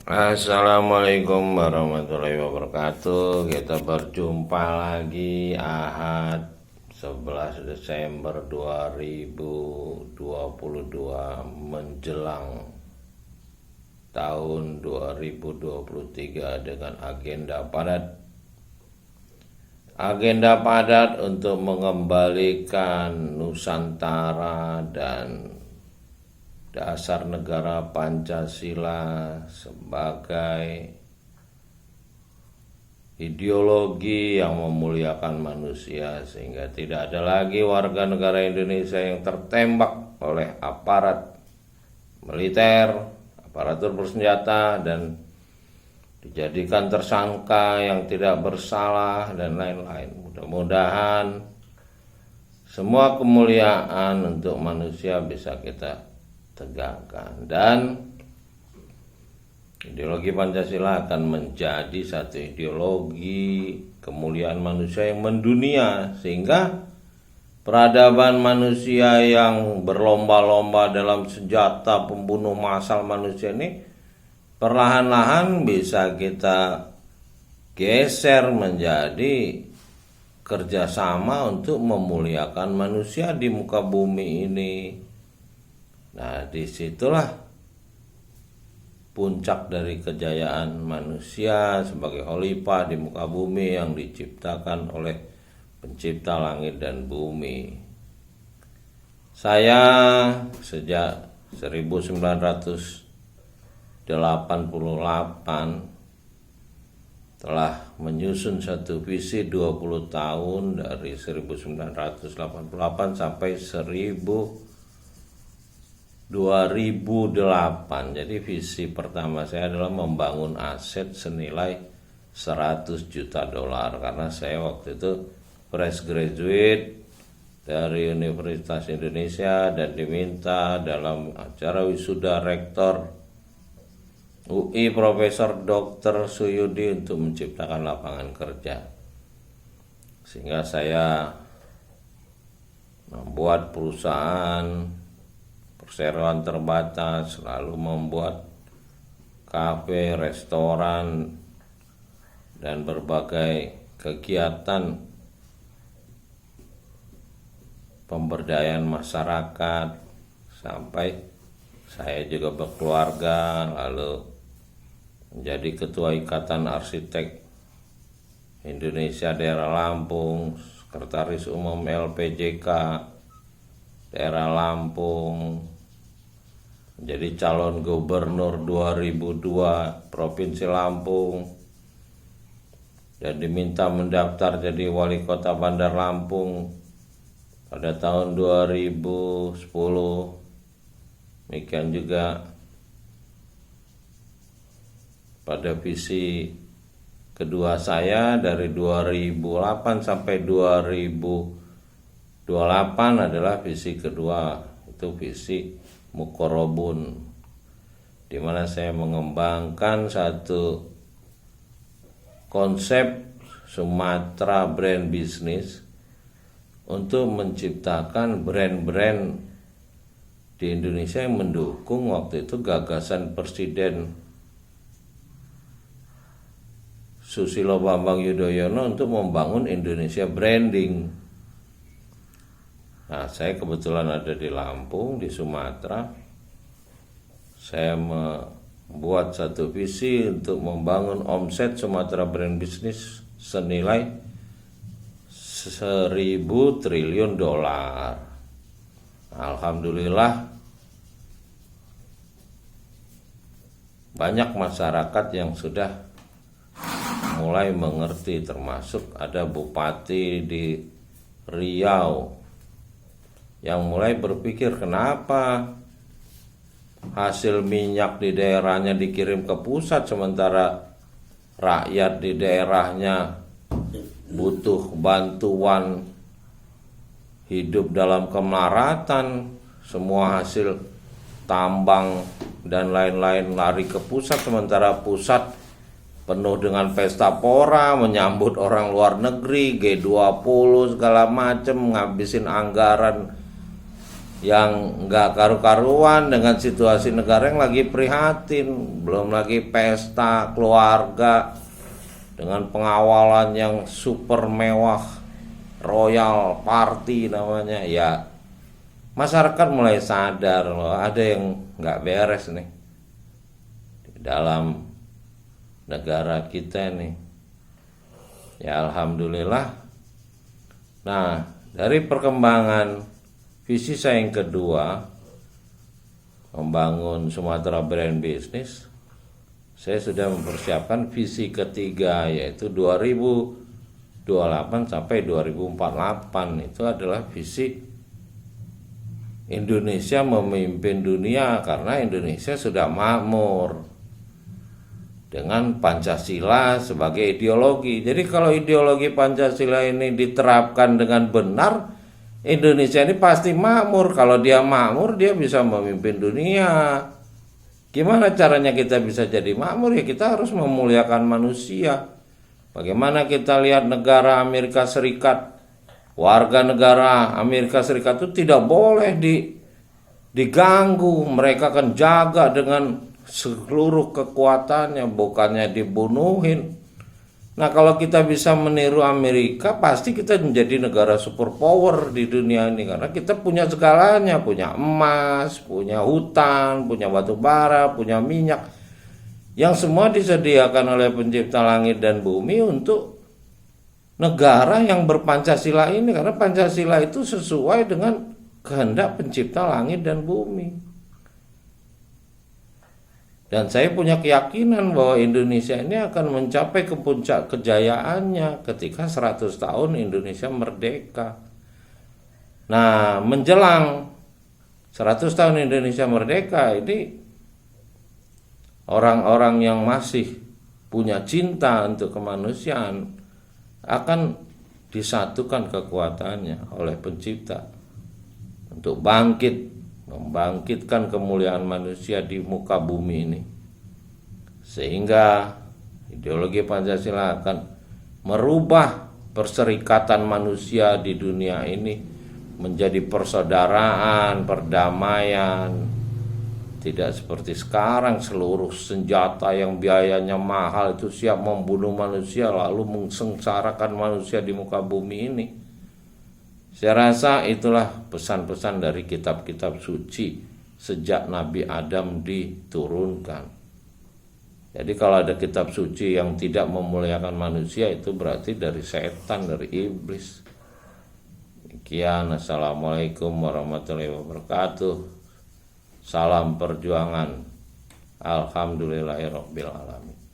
Assalamualaikum warahmatullahi wabarakatuh. Kita berjumpa lagi Ahad 11 Desember 2022 menjelang tahun 2023 dengan agenda padat untuk mengembalikan Nusantara dan dasar negara Pancasila sebagai ideologi yang memuliakan manusia, sehingga tidak ada lagi warga negara Indonesia yang tertembak oleh aparat militer, aparatur bersenjata, dan dijadikan tersangka yang tidak bersalah dan lain-lain. Mudah-mudahan semua kemuliaan untuk manusia bisa kita tegakkan, dan ideologi Pancasila akan menjadi satu ideologi kemuliaan manusia yang mendunia, sehingga peradaban manusia yang berlomba-lomba dalam senjata pembunuh massal manusia ini perlahan-lahan bisa kita geser menjadi kerjasama untuk memuliakan manusia di muka bumi ini. Nah, disitulah puncak dari kejayaan manusia sebagai khalifah di muka bumi yang diciptakan oleh pencipta langit dan bumi. Saya sejak 1988 telah menyusun satu visi 20 tahun dari 1988 sampai 2008. Jadi visi pertama saya adalah membangun aset senilai 100 juta dolar, karena saya waktu itu fresh graduate dari Universitas Indonesia dan diminta dalam acara wisuda rektor UI Profesor Dr. Suyudi untuk menciptakan lapangan kerja, sehingga saya membuat perusahaan perseroan terbatas, lalu membuat kafe, restoran, dan berbagai kegiatan pemberdayaan masyarakat, sampai saya juga berkeluarga, lalu menjadi ketua Ikatan Arsitek Indonesia Daerah Lampung, sekretaris umum LPJK Daerah Lampung, menjadi calon gubernur 2002 Provinsi Lampung, dan diminta mendaftar jadi wali kota Bandar Lampung pada tahun 2010. Demikian juga pada visi kedua saya dari 2008 sampai 2028 adalah visi kedua, itu visi Mukorobun, di mana saya mengembangkan satu konsep Sumatera Brand Business untuk menciptakan brand-brand di Indonesia yang mendukung waktu itu gagasan Presiden Susilo Bambang Yudhoyono untuk membangun Indonesia Branding. Nah, saya kebetulan ada di Lampung, di Sumatera. Saya membuat satu visi untuk membangun omset Sumatera Brand Business senilai 1.000 triliun dolar. Alhamdulillah banyak masyarakat yang sudah mulai mengerti, termasuk ada bupati di Riau yang mulai berpikir kenapa hasil minyak di daerahnya dikirim ke pusat sementara rakyat di daerahnya butuh bantuan hidup dalam kemelaratan, semua hasil tambang dan lain-lain lari ke pusat, sementara pusat penuh dengan pesta pora, menyambut orang luar negeri, G20 segala macam, ngabisin anggaran yang nggak karu-karuan dengan situasi negara yang lagi prihatin, belum lagi pesta keluarga dengan pengawalan yang super mewah, royal party namanya. Ya, masyarakat mulai sadar loh, ada yang nggak beres nih di dalam negara kita nih. Ya alhamdulillah. Nah, dari perkembangan visi saya yang kedua, membangun Sumatera Brand Business, saya sudah mempersiapkan visi ketiga, yaitu 2028 sampai 2048. Itu adalah visi Indonesia memimpin dunia, karena Indonesia sudah makmur dengan Pancasila sebagai ideologi. Jadi kalau ideologi Pancasila ini diterapkan dengan benar, Indonesia ini pasti makmur. Kalau dia makmur, dia bisa memimpin dunia. Gimana caranya kita bisa jadi makmur? Ya kita harus memuliakan manusia. Bagaimana kita lihat negara Amerika Serikat, warga negara Amerika Serikat itu tidak boleh diganggu. Mereka akan jaga dengan seluruh kekuatannya, bukannya dibunuhin. Nah, kalau kita bisa meniru Amerika, pasti kita menjadi negara superpower di dunia ini, karena kita punya segalanya, punya emas, punya hutan, punya batu bara, punya minyak, yang semua disediakan oleh pencipta langit dan bumi untuk negara yang berpancasila ini, karena Pancasila itu sesuai dengan kehendak pencipta langit dan bumi. Dan saya punya keyakinan bahwa Indonesia ini akan mencapai ke puncak kejayaannya ketika 100 tahun Indonesia merdeka. Nah, menjelang 100 tahun Indonesia merdeka ini, orang-orang yang masih punya cinta untuk kemanusiaan akan disatukan kekuatannya oleh pencipta untuk membangkitkan kemuliaan manusia di muka bumi ini, sehingga ideologi Pancasila akan merubah perserikatan manusia di dunia ini menjadi persaudaraan, perdamaian. Tidak seperti sekarang, seluruh senjata yang biayanya mahal itu siap membunuh manusia lalu mensengsarakan manusia di muka bumi ini. Saya rasa itulah pesan-pesan dari kitab-kitab suci sejak Nabi Adam diturunkan. Jadi kalau ada kitab suci yang tidak memuliakan manusia, itu berarti dari setan, dari iblis. Demikian, assalamualaikum warahmatullahi wabarakatuh. Salam perjuangan. Alhamdulillahirabbil alamin.